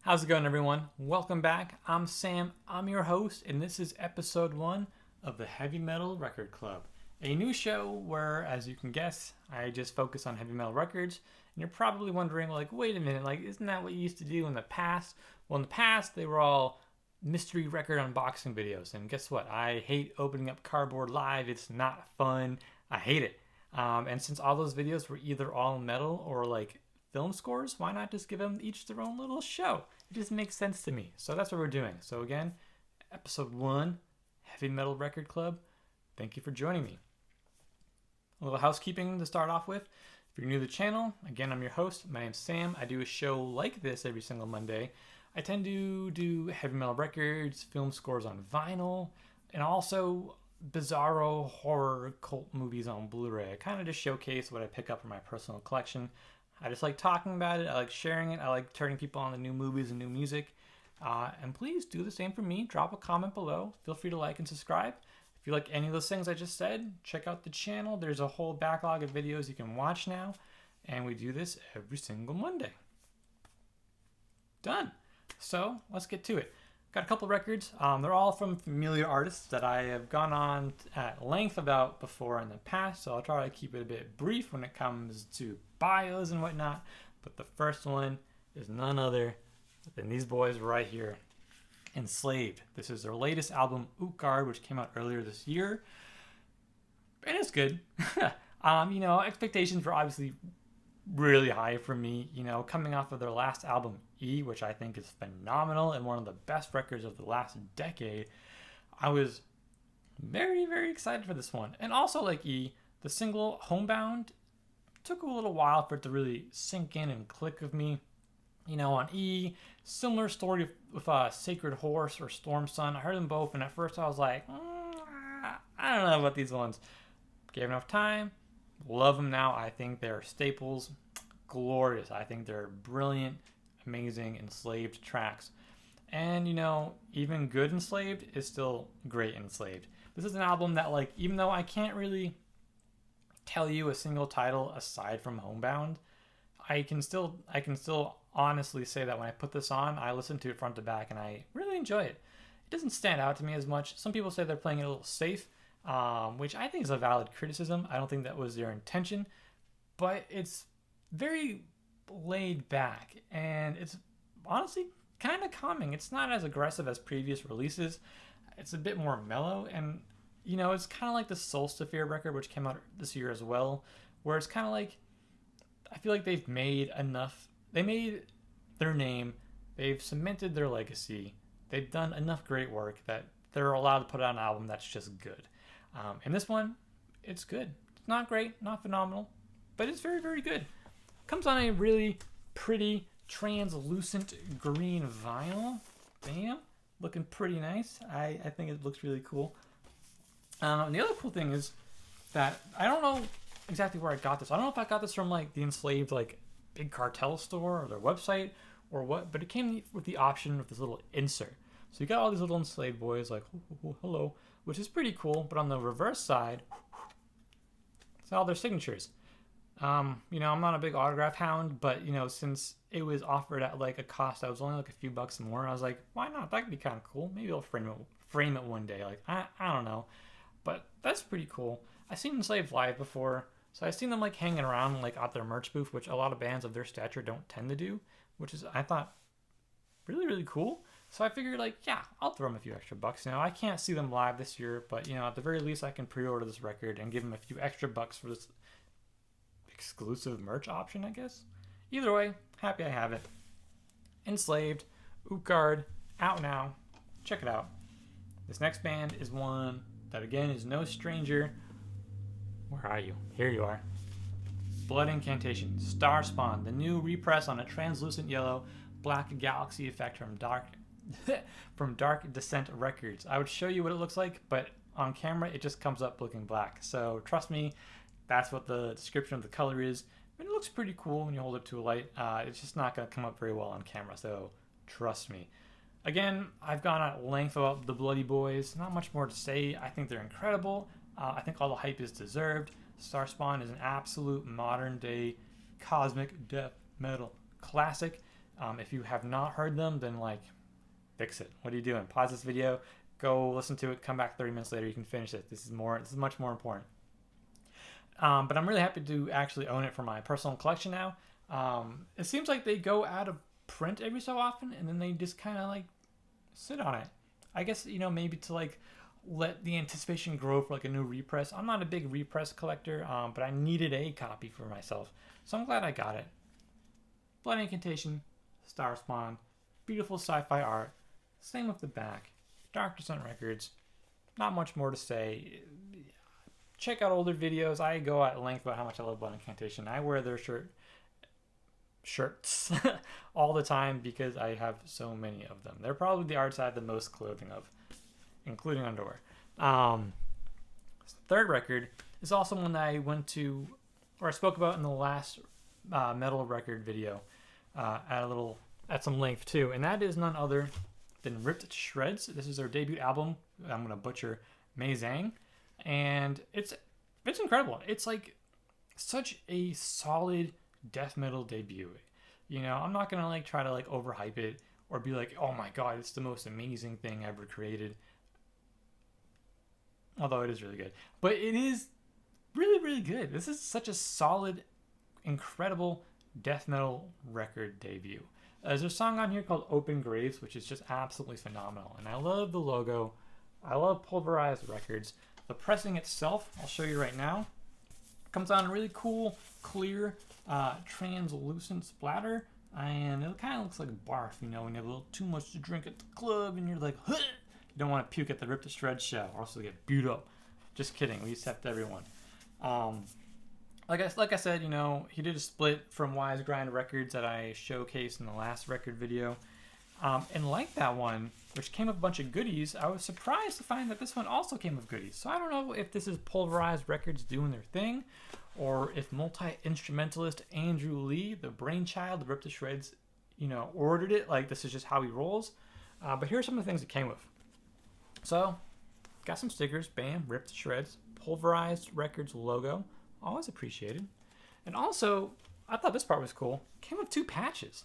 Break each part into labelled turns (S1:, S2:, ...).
S1: How's it going, everyone? Welcome back. I'm Sam. I'm your host, and this is episode 1 of the Heavy Metal Record Club, a new show where, as you can guess, I just focus on heavy metal records. And you're probably wondering, wait a minute, isn't that what you used to do in the past? Well, in the past, they were all mystery record unboxing videos, and guess what? I hate opening up cardboard live. It's not fun. I hate it. And since all those videos were either all metal or film scores, why not just give them each their own little show? It just makes sense to me. So that's what we're doing. So again, episode 1, Heavy Metal Record Club. Thank you for joining me. A little housekeeping to start off with. If you're new to the channel, again, I'm your host. My name's Sam. I do a show like this every single Monday. I tend to do heavy metal records, film scores on vinyl, and also bizarro horror cult movies on Blu-ray. I kind of just showcase what I pick up from my personal collection. I just like talking about it. I like sharing it. I like turning people on to new movies and new music. And please do the same for me. Drop a comment below. Feel free to like and subscribe. If you like any of those things I just said, check out the channel. There's a whole backlog of videos you can watch now. And we do this every single Monday. Done. So let's get to it. Got a couple records. They're all from familiar artists that I have gone on at length about before in the past, so I'll try to keep it a bit brief when it comes to bios and whatnot. But the first one is none other than these boys right here, Enslaved. This is their latest album, Utgard, which came out earlier this year, and it's good. Expectations were obviously really high for me, coming off of their last album, E, which I think is phenomenal and one of the best records of the last decade. I was very, very excited for this one. And also, like E, the single Homebound took a little while for it to really sink in and click with me. On E, similar story with Sacred Horse or Storm Sun. I heard them both, and at first I was like, I don't know about these ones. Gave enough time. Love them now. I think they're staples. Glorious. I think they're brilliant, amazing Enslaved tracks. And, even good Enslaved is still great Enslaved. This is an album that, even though I can't really tell you a single title aside from Homebound, I can still honestly say that when I put this on, I listen to it front to back and I really enjoy it. It doesn't stand out to me as much. Some people say they're playing it a little safe, which I think is a valid criticism. I don't think that was their intention, but it's very laid back and it's honestly kind of calming. It's not as aggressive as previous releases. It's a bit more mellow, and it's kind of like the Solstice record, which came out this year as well, where it's kind of like I feel like they've made enough. They made their name, they've cemented their legacy, they've done enough great work that they're allowed to put out an album that's just good. And this one, it's good. It's not great, not phenomenal, but it's very, very good. Comes on a really pretty translucent green vinyl. Bam. Looking pretty nice. I think it looks really cool. And the other cool thing is that I don't know exactly where I got this. I don't know if I got this from the Enslaved big cartel store or their website or what, but it came with the option of this little insert. So you got all these little Enslaved boys hello, which is pretty cool. But on the reverse side, it's all their signatures. I'm not a big autograph hound, but since it was offered at a cost that was only a few bucks more, I was like, why not? That could be kind of cool. Maybe I'll frame it one day. I don't know, but that's pretty cool. I've seen Enslaved live before, so I've seen them hanging around at their merch booth, which a lot of bands of their stature don't tend to do, which is I thought really, really cool. So I figured I'll throw them a few extra bucks. I can't see them live this year, but at the very least I can pre-order this record and give them a few extra bucks for this exclusive merch option, I guess. Either way, happy I have it. Enslaved, Utgard, out now. Check it out. This next band is one that again is no stranger. Where are you? Here you are. Blood Incantation, Starspawn, the new repress on a translucent yellow black galaxy effect from Dark Descent Records. I would show you what it looks like, but on camera it just comes up looking black. So trust me, that's what the description of the color is. It looks pretty cool when you hold it to a light. It's just not going to come up very well on camera, so trust me. Again, I've gone at length about the Bloody Boys. Not much more to say. I think they're incredible. I think all the hype is deserved. Starspawn is an absolute modern day cosmic death metal classic. If you have not heard them, then like fix it. What are you doing? Pause this video, go listen to it, come back 30 minutes later, you can finish it. This is much more important. But I'm really happy to actually own it for my personal collection now. It seems like they go out of print every so often, and then they just kind of like sit on it. I guess, maybe to like let the anticipation grow for like a new repress. I'm not a big repress collector, but I needed a copy for myself, so I'm glad I got it. Blood Incantation, Starspawn, beautiful sci-fi art. Same with the back. Dark Descent Records. Not much more to say. Check out older videos. I go at length about how much I love Blood Incantation. I wear their shirts all the time because I have so many of them. They're probably the arts I have the most clothing of, including underwear. Third record is also one that I spoke about in the last metal record video at some length too, and that is none other than Ripped to Shreds. This is their debut album. I'm gonna butcher Zang, and it's incredible. It's like such a solid death metal debut. I'm not gonna like try to like overhype it or be like, oh my god, it's the most amazing thing ever created. Although it is really good, but it is really, really good. This is such a solid, incredible death metal record debut. There's a song on here called Open Graves, which is just absolutely phenomenal. And I love the logo. I love Pulverised Records. The pressing itself, I'll show you right now, comes on a really cool, clear, translucent splatter. And it kind of looks like barf, when you have a little too much to drink at the club and you're like, huh! You don't want to puke at the Ripped to Shreds show or else you'll get beat up. Just kidding. We accept everyone. Like I said, he did a split from Wise Grind Records that I showcased in the last record video. And like that one, which came with a bunch of goodies, I was surprised to find that this one also came with goodies. So I don't know if this is Pulverised Records doing their thing, or if multi-instrumentalist Andrew Lee, the brainchild of Ripped to Shreds, ordered it. Like, this is just how he rolls. But here's some of the things it came with. So, got some stickers. Bam, Ripped to Shreds. Pulverised Records logo. Always appreciated. And also, I thought this part was cool. Came with 2 patches.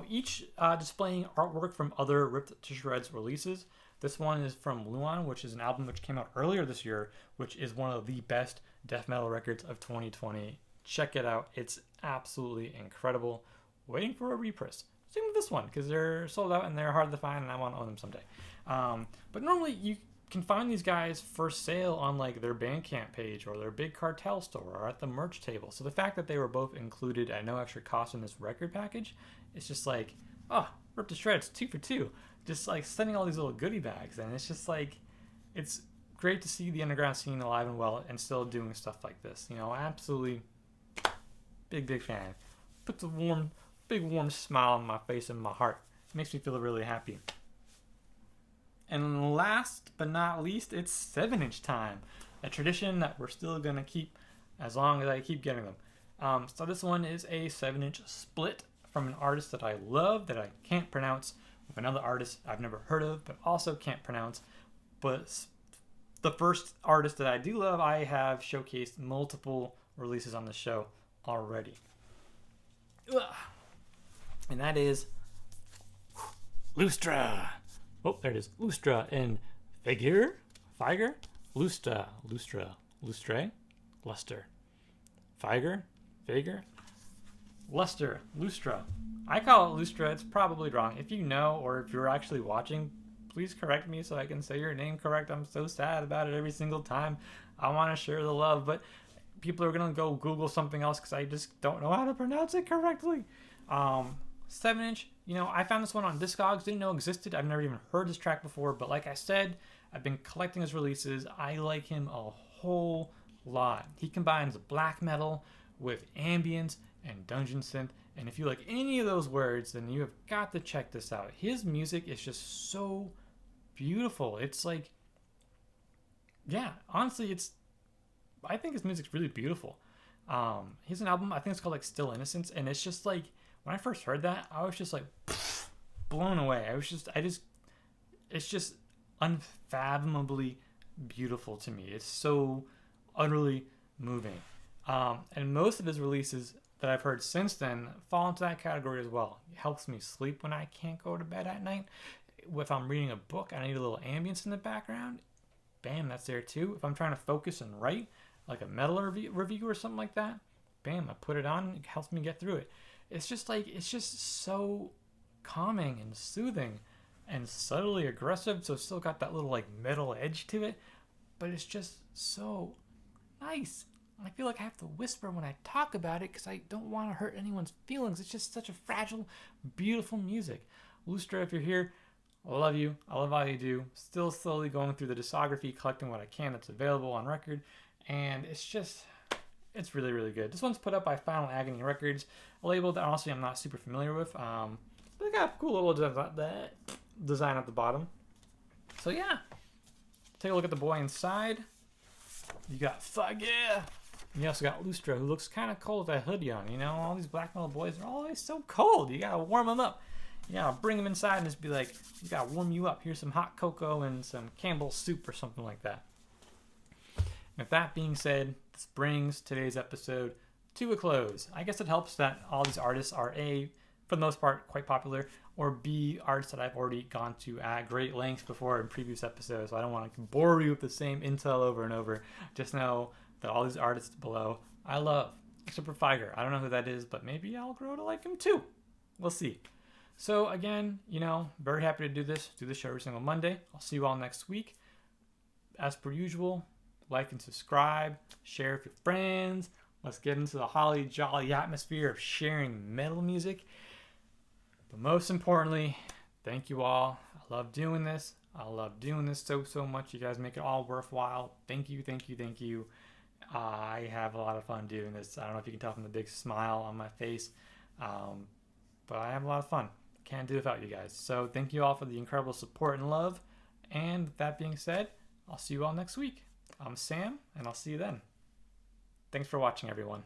S1: Each displaying artwork from other Ripped to Shreds releases. This one is from Luan, which is an album which came out earlier this year, which is one of the best death metal records of 2020. Check it out. It's absolutely incredible. Waiting for a repress. Same with this one, because they're sold out and they're hard to find, and I want to own them someday. But normally you can find these guys for sale on like their Bandcamp page or their Big Cartel store or at the merch table. So the fact that they were both included at no extra cost in this record package, it's just like, oh, Ripped to Shreds, 2 for 2. Just like sending all these little goodie bags, and it's just like, it's great to see the underground scene alive and well and still doing stuff like this. Absolutely big fan. Puts a big warm smile on my face and my heart. It makes me feel really happy. And last but not least, it's 7-inch time. A tradition that we're still going to keep as long as I keep getting them. So this one is a 7-inch split from an artist that I love, that I can't pronounce, with another artist I've never heard of, but also can't pronounce. But the first artist that I do love, I have showcased multiple releases on the show already. And that is Lustre. Oh, there it is. Lustre and Feigur? Lustre. Feigur? Lustre. I call it Lustre. It's probably wrong. If you know, or if you're actually watching, please correct me so I can say your name correct. I'm so sad about it every single time. I want to share the love, but people are going to go Google something else because I just don't know how to pronounce it correctly. 7-inch, I found this one on Discogs, didn't know existed. I've never even heard this track before, but like I said, I've been collecting his releases. I like him a whole lot. He combines black metal with ambience and dungeon synth, and if you like any of those words, then you have got to check this out. His music is just so beautiful. It's like, yeah, honestly, I think his music's really beautiful. He has an album, I think it's called like Still Innocence, and it's just like, when I first heard that, I was just like blown away. It's just unfathomably beautiful to me. It's so utterly moving. And most of his releases that I've heard since then fall into that category as well. It helps me sleep when I can't go to bed at night. If I'm reading a book, I need a little ambience in the background. Bam, that's there too. If I'm trying to focus and write, like a metal review or something like that, bam, I put it on. It helps me get through it. It's just so calming and soothing and subtly aggressive. So it's still got that little like metal edge to it, but it's just so nice. I feel like I have to whisper when I talk about it because I don't want to hurt anyone's feelings. It's just such a fragile, beautiful music. Lustre, if you're here, I love you. I love all you do. Still slowly going through the discography, collecting what I can that's available on record. And it's really, really good. This one's put up by Final Agony Records, a label that honestly I'm not super familiar with. But they got a cool little design at the bottom. So yeah, take a look at the boy inside. You got Feigur. You also got Lustre, who looks kind of cold with that hoodie on. You know, all these black metal boys are always so cold. You gotta warm them up. You gotta bring them inside and just be like, we gotta warm you up. Here's some hot cocoa and some Campbell's soup or something like that. With that being said, this brings today's episode to a close. I guess it helps that all these artists are A, for the most part, quite popular, or B, artists that I've already gone to at great lengths before in previous episodes. So I don't want to bore you with the same intel over and over. Just know that all these artists below, I love. Except for Feigur. I don't know who that is, but maybe I'll grow to like him too. We'll see. So again, very happy to do this show every single Monday. I'll see you all next week. As per usual, like and subscribe, share with your friends. Let's get into the holly jolly atmosphere of sharing metal music. But most importantly, thank you all. I love doing this. I love doing this so much. You guys make it all worthwhile. Thank you. I have a lot of fun doing this. I don't know if you can tell from the big smile on my face, but I have a lot of fun. Can't do it without you guys. So thank you all for the incredible support and love. And with that being said, I'll see you all next week. I'm Sam, and I'll see you then. Thanks for watching, everyone.